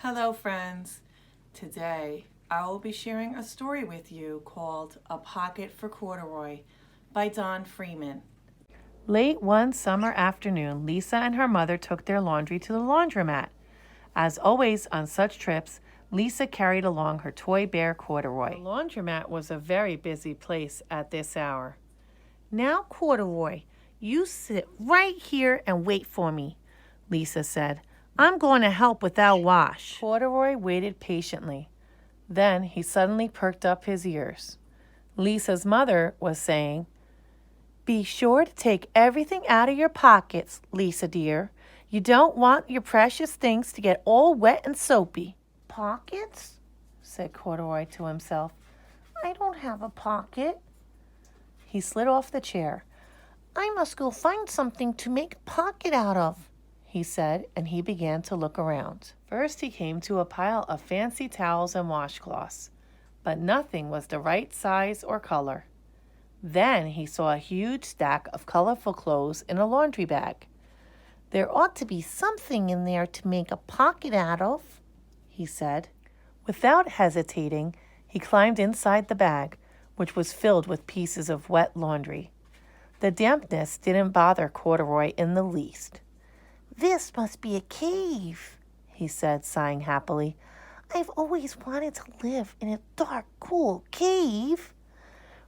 Hello, friends. Today, I will be sharing a story with you called A Pocket for Corduroy by Don Freeman. Late one summer afternoon, Lisa and her mother took their laundry to the laundromat. As always on such trips, Lisa carried along her toy bear Corduroy. The laundromat was a very busy place at this hour. "Now, Corduroy, you sit right here and wait for me," Lisa said. "I'm going to help with our wash." Corduroy waited patiently. Then he suddenly perked up his ears. Lisa's mother was saying, "Be sure to take everything out of your pockets, Lisa dear. You don't want your precious things to get all wet and soapy." "Pockets?" said Corduroy to himself. "I don't have a pocket." He slid off the chair. "I must go find something to make a pocket out of," he said, and he began to look around. First he came to a pile of fancy towels and washcloths, but nothing was the right size or color. Then he saw a huge stack of colorful clothes in a laundry bag. "There ought to be something in there to make a pocket out of," he said. Without hesitating, he climbed inside the bag, which was filled with pieces of wet laundry. The dampness didn't bother Corduroy in the least. "This must be a cave," he said, sighing happily. "I've always wanted to live in a dark, cool cave."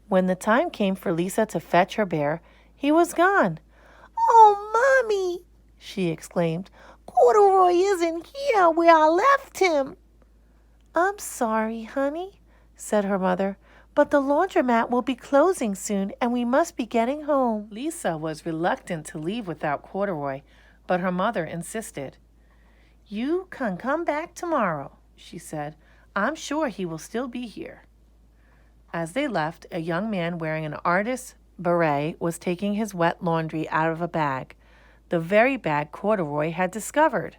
When the time came for Lisa to fetch her bear, he was gone. "Oh, Mommy!" she exclaimed. "Corduroy isn't here where I left him." "I'm sorry, honey," said her mother, "but the laundromat will be closing soon and we must be getting home." Lisa was reluctant to leave without Corduroy, but her mother insisted. "You can come back tomorrow," she said. "I'm sure he will still be here." As they left, a young man wearing an artist's beret was taking his wet laundry out of a bag, the very bag Corduroy had discovered.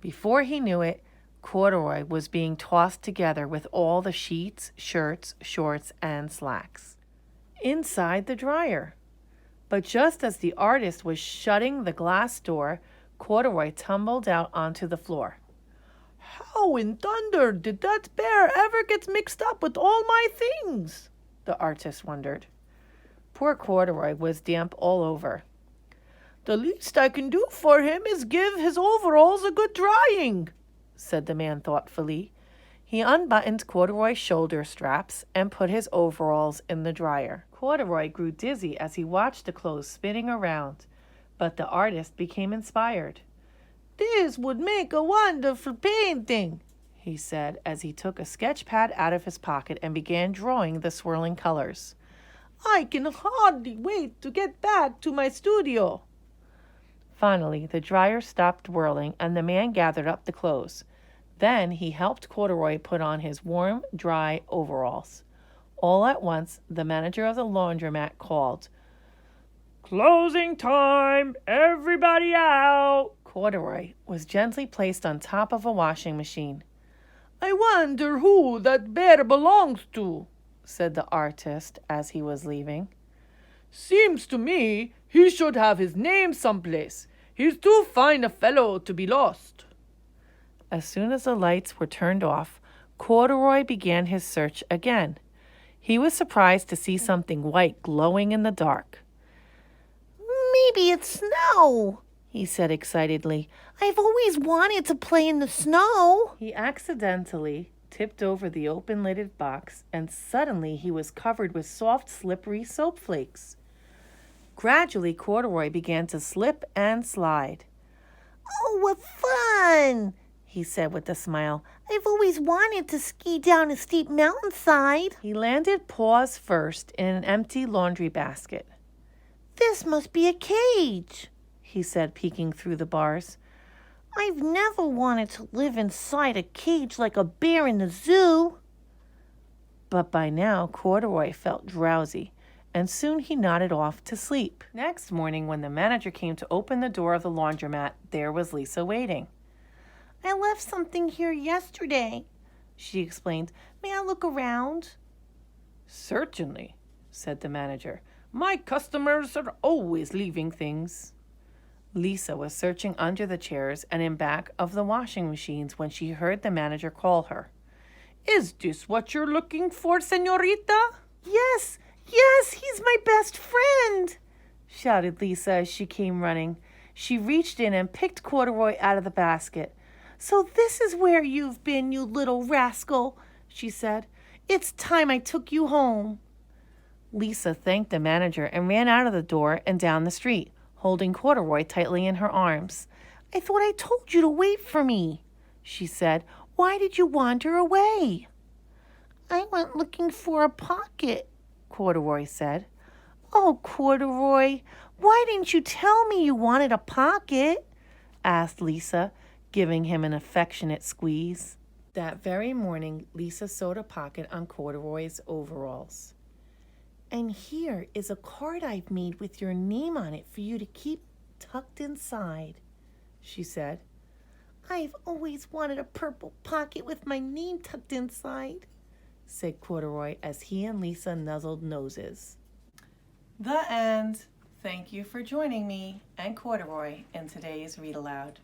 Before he knew it, Corduroy was being tossed together with all the sheets, shirts, shorts, and slacks inside the dryer. But just as the artist was shutting the glass door, Corduroy tumbled out onto the floor. "How in thunder did that bear ever get mixed up with all my things?" the artist wondered. Poor Corduroy was damp all over. "The least I can do for him is give his overalls a good drying," said the man thoughtfully. He unbuttoned Corduroy's shoulder straps and put his overalls in the dryer. Corduroy grew dizzy as he watched the clothes spinning around, but the artist became inspired. "This would make a wonderful painting," he said as he took a sketch pad out of his pocket and began drawing the swirling colors. "I can hardly wait to get back to my studio." Finally, the dryer stopped whirling and the man gathered up the clothes. Then he helped Corduroy put on his warm, dry overalls. All at once, the manager of the laundromat called, "Closing time! Everybody out!" Corduroy was gently placed on top of a washing machine. "I wonder who that bear belongs to," said the artist as he was leaving. "Seems to me he should have his name someplace. He's too fine a fellow to be lost." As soon as the lights were turned off, Corduroy began his search again. He was surprised to see something white glowing in the dark. "Maybe it's snow," he said excitedly. "I've always wanted to play in the snow." He accidentally tipped over the open-lidded box, and suddenly he was covered with soft, slippery soap flakes. Gradually, Corduroy began to slip and slide. "Oh, what fun!" he said with a smile. "I've always wanted to ski down a steep mountainside." He landed paws first in an empty laundry basket. "This must be a cage," he said, peeking through the bars. "I've never wanted to live inside a cage like a bear in the zoo." But by now, Corduroy felt drowsy, and soon he nodded off to sleep. Next morning, when the manager came to open the door of the laundromat, there was Lisa waiting. "I left something here yesterday," she explained. "May I look around?" "Certainly," said the manager. "My customers are always leaving things." Lisa was searching under the chairs and in back of the washing machines when she heard the manager call her. "Is this what you're looking for, señorita?" "Yes, yes, he's my best friend," shouted Lisa as she came running. She reached in and picked Corduroy out of the basket. "So this is where you've been, you little rascal," she said. "It's time I took you home." Lisa thanked the manager and ran out of the door and down the street, holding Corduroy tightly in her arms. "I thought I told you to wait for me," she said. "Why did you wander away?" "I went looking for a pocket," Corduroy said. "Oh, Corduroy, why didn't you tell me you wanted a pocket?" asked Lisa, giving him an affectionate squeeze. That very morning, Lisa sewed a pocket on Corduroy's overalls. "And here is a card I've made with your name on it for you to keep tucked inside," she said. "I've always wanted a purple pocket with my name tucked inside," said Corduroy as he and Lisa nuzzled noses. The end. Thank you for joining me and Corduroy in today's Read Aloud.